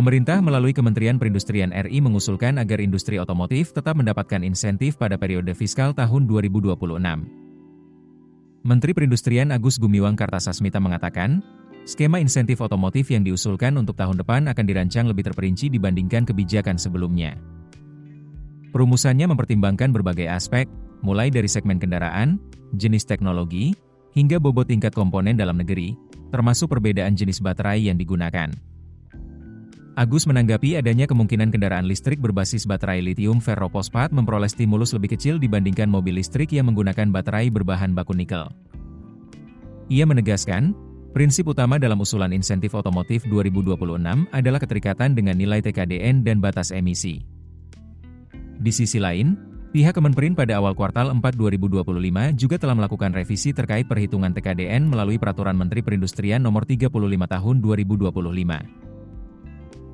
Pemerintah melalui Kementerian Perindustrian RI mengusulkan agar industri otomotif tetap mendapatkan insentif pada periode fiskal tahun 2026. Menteri Perindustrian Agus Gumiwang Kartasasmita mengatakan, skema insentif otomotif yang diusulkan untuk tahun depan akan dirancang lebih terperinci dibandingkan kebijakan sebelumnya. Perumusannya mempertimbangkan berbagai aspek, mulai dari segmen kendaraan, jenis teknologi, hingga bobot tingkat komponen dalam negeri, termasuk perbedaan jenis baterai yang digunakan. Agus menanggapi adanya kemungkinan kendaraan listrik berbasis baterai litium ferrofosfat memperoleh stimulus lebih kecil dibandingkan mobil listrik yang menggunakan baterai berbahan baku nikel. Ia menegaskan, prinsip utama dalam usulan insentif otomotif 2026 adalah keterikatan dengan nilai TKDN dan batas emisi. Di sisi lain, pihak Kemenperin pada awal kuartal 4 2025 juga telah melakukan revisi terkait perhitungan TKDN melalui Peraturan Menteri Perindustrian Nomor 35 Tahun 2025.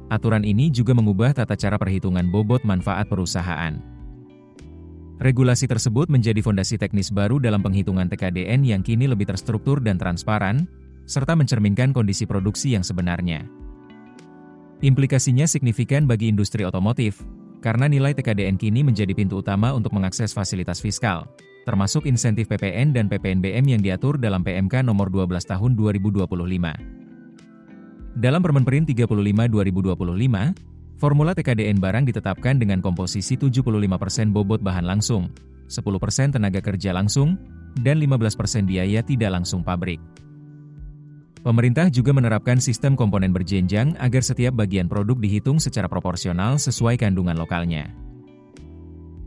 Aturan ini juga mengubah tata cara perhitungan bobot manfaat perusahaan. Regulasi tersebut menjadi fondasi teknis baru dalam penghitungan TKDN yang kini lebih terstruktur dan transparan, serta mencerminkan kondisi produksi yang sebenarnya. Implikasinya signifikan bagi industri otomotif, karena nilai TKDN kini menjadi pintu utama untuk mengakses fasilitas fiskal, termasuk insentif PPN dan PPNBM yang diatur dalam PMK Nomor 12 Tahun 2025. Dalam Permenperin 35/2025, formula TKDN barang ditetapkan dengan komposisi 75% bobot bahan langsung, 10% tenaga kerja langsung, dan 15% biaya tidak langsung pabrik. Pemerintah juga menerapkan sistem komponen berjenjang agar setiap bagian produk dihitung secara proporsional sesuai kandungan lokalnya.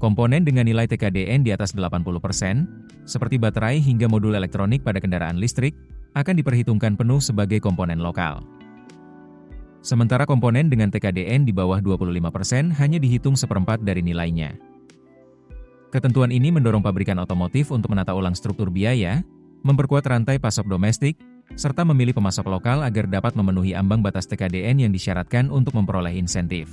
Komponen dengan nilai TKDN di atas 80%, seperti baterai hingga modul elektronik pada kendaraan listrik, akan diperhitungkan penuh sebagai komponen lokal. Sementara komponen dengan TKDN di bawah 25% hanya dihitung seperempat dari nilainya. Ketentuan ini mendorong pabrikan otomotif untuk menata ulang struktur biaya, memperkuat rantai pasok domestik, serta memilih pemasok lokal agar dapat memenuhi ambang batas TKDN yang disyaratkan untuk memperoleh insentif.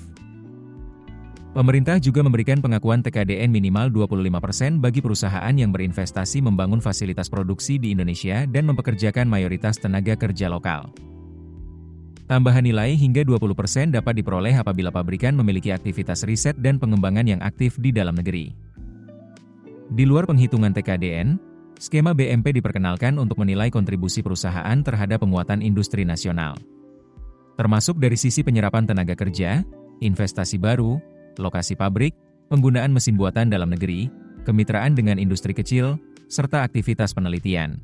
Pemerintah juga memberikan pengakuan TKDN minimal 25% bagi perusahaan yang berinvestasi membangun fasilitas produksi di Indonesia dan mempekerjakan mayoritas tenaga kerja lokal. Tambahan nilai hingga 20% dapat diperoleh apabila pabrikan memiliki aktivitas riset dan pengembangan yang aktif di dalam negeri. Di luar penghitungan TKDN, skema BMP diperkenalkan untuk menilai kontribusi perusahaan terhadap penguatan industri nasional. Termasuk dari sisi penyerapan tenaga kerja, investasi baru, lokasi pabrik, penggunaan mesin buatan dalam negeri, kemitraan dengan industri kecil, serta aktivitas penelitian.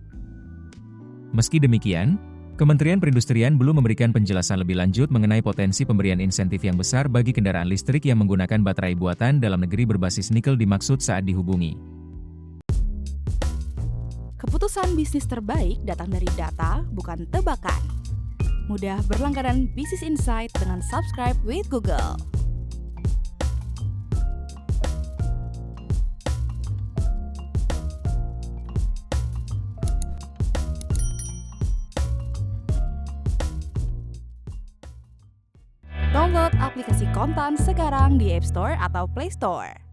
Meski demikian, Kementerian Perindustrian belum memberikan penjelasan lebih lanjut mengenai potensi pemberian insentif yang besar bagi kendaraan listrik yang menggunakan baterai buatan dalam negeri berbasis nikel dimaksud saat dihubungi. Keputusan bisnis terbaik datang dari data, bukan tebakan. Mudah berlangganan Business Insight dengan subscribe with Google. Download aplikasi Kontan sekarang di App Store atau Play Store.